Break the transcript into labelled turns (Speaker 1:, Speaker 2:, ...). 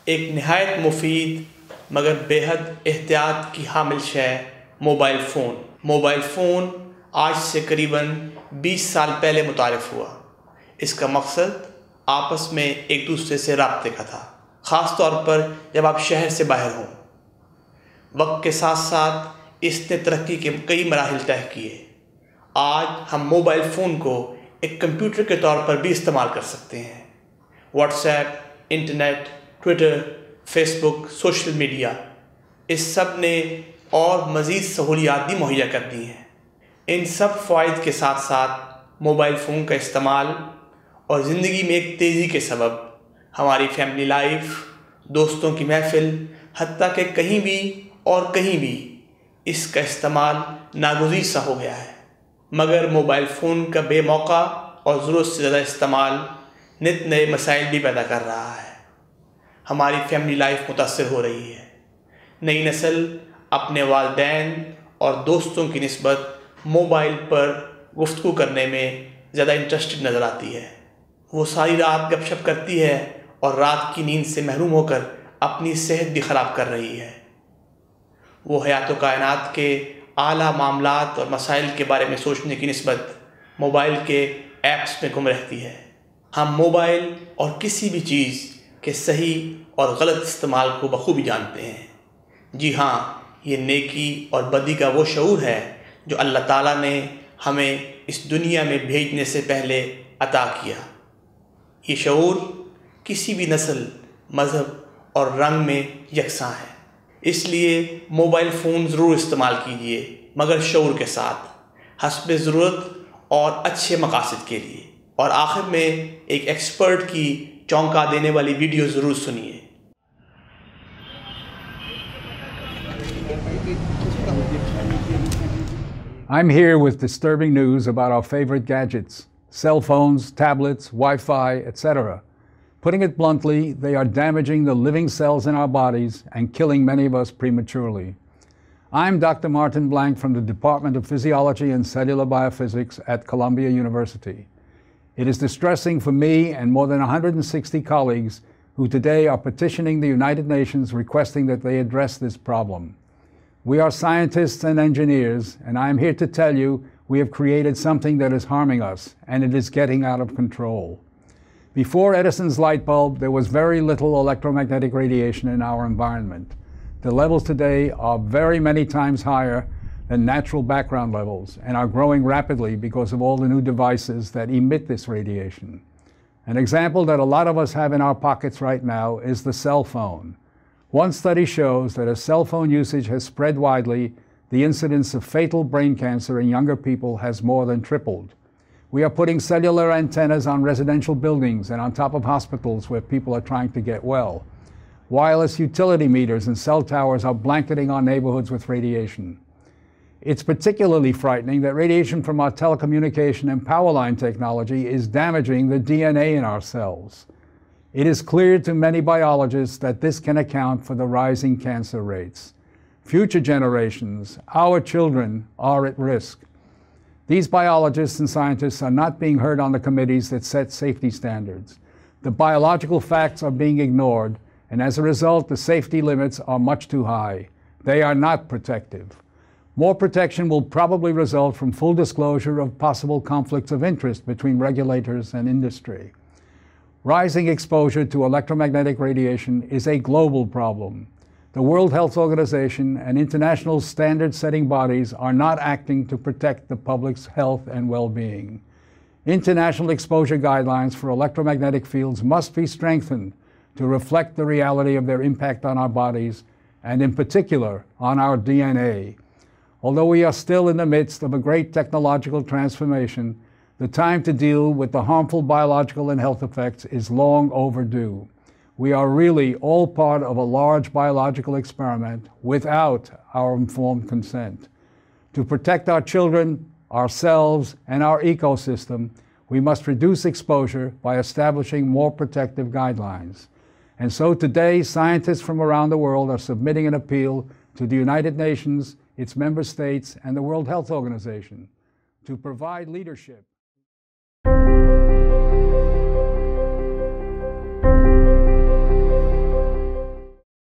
Speaker 1: एक नहायत मुफीद मगर बेहद एहतियात की हामिल शै मोबाइल फ़ोन। मोबाइल फ़ोन आज से करीबन 20 साल पहले मुतारिफ़ हुआ। इसका मकसद आपस में एक दूसरे से राब्ते का था, ख़ास तौर पर जब आप शहर से बाहर हों। वक्त के साथ साथ इसने तरक्की के कई मराहिल तय किए। आज हम मोबाइल फ़ोन को एक कंप्यूटर के तौर पर भी इस्तेमाल कर सकते हैं। WhatsApp, internet, Twitter, Facebook, social media, इस सब ने और मज़ीद सहूलियात भी मुहैया कर दी हैं। इन सब फ़ायदे के साथ साथ मोबाइल फ़ोन का इस्तेमाल और ज़िंदगी में एक तेज़ी के सबब हमारी फैमिली लाइफ, दोस्तों की महफ़िल, हत्ता कि कहीं भी इसका इस्तेमाल नागुज़ीर सा हो गया है। मगर मोबाइल फ़ोन का बेमौका और ज़रूरत से ज़्यादा इस्तेमाल नित नए मसाइल भी पैदा कर रहा है। हमारी फैमिली लाइफ मुतासर हो रही है। नई नस्ल अपने वालिदैन और दोस्तों की निस्बत मोबाइल पर गुफ्तगू करने में ज़्यादा इंटरेस्टेड नज़र आती है। वो सारी रात गपशप करती है और रात की नींद से महरूम होकर अपनी सेहत भी ख़राब कर रही है। वो हयात कायनात के आला मामलात और मसाइल के बारे में सोचने की निस्बत मोबाइल के ऐप्स में गुम रहती है। हम मोबाइल और किसी भी चीज़ के सही और गलत इस्तेमाल को बखूबी जानते हैं। जी हाँ, ये नेकी और बदी का वो शऊर है जो अल्लाह ताला ने हमें इस दुनिया में भेजने से पहले अता किया। ये शऊर किसी भी नस्ल, मज़हब और रंग में यकसां है। इसलिए मोबाइल फ़ोन ज़रूर इस्तेमाल कीजिए, मगर शऊर के साथ, हस्बे ज़रूरत और अच्छे मकासद के लिए। और आखिर में एक एक्सपर्ट की चौंका देने वाली वीडियो ज़रूर सुनिए।
Speaker 2: I'm here with disturbing news about our favorite gadgets, cell phones, tablets, Wi-Fi, etc. Putting it bluntly, they are damaging the living cells in our bodies and killing many of us prematurely. I'm Dr. Martin Blank from the Department of Physiology and Cellular Biophysics at Columbia University. It is distressing for me and more than 160 colleagues who today are petitioning the United Nations requesting that they address this problem. We are scientists and engineers, and I am here to tell you we have created something that is harming us, and it is getting out of control. Before Edison's light bulb, there was very little electromagnetic radiation in our environment. The levels today are very many times higher than natural background levels and are growing rapidly because of all the new devices that emit this radiation. An example that a lot of us have in our pockets right now is the cell phone. One study shows that as cell phone usage has spread widely, the incidence of fatal brain cancer in younger people has more than tripled. We are putting cellular antennas on residential buildings and on top of hospitals where people are trying to get well. Wireless utility meters and cell towers are blanketing our neighborhoods with radiation. It's particularly frightening that radiation from our telecommunication and power line technology is damaging the DNA in our cells. It is clear to many biologists that this can account for the rising cancer rates. Future generations, our children, are at risk. These biologists and scientists are not being heard on the committees that set safety standards. The biological facts are being ignored, and as a result, the safety limits are much too high. They are not protective. More protection will probably result from full disclosure of possible conflicts of interest between regulators and industry. Rising exposure to electromagnetic radiation is a global problem. The World Health Organization and international standard-setting bodies are not acting to protect the public's health and well-being. International exposure guidelines for electromagnetic fields must be strengthened to reflect the reality of their impact on our bodies, and in particular, on our DNA. Although we are still in the midst of a great technological transformation, the time to deal with the harmful biological and health effects is long overdue. We are really all part of a large biological experiment without our informed consent. To protect our children, ourselves, and our ecosystem, we must reduce exposure by establishing more protective guidelines. And so today, scientists from around the world are submitting an appeal to the United Nations, its member states, and the World Health Organization to provide leadership.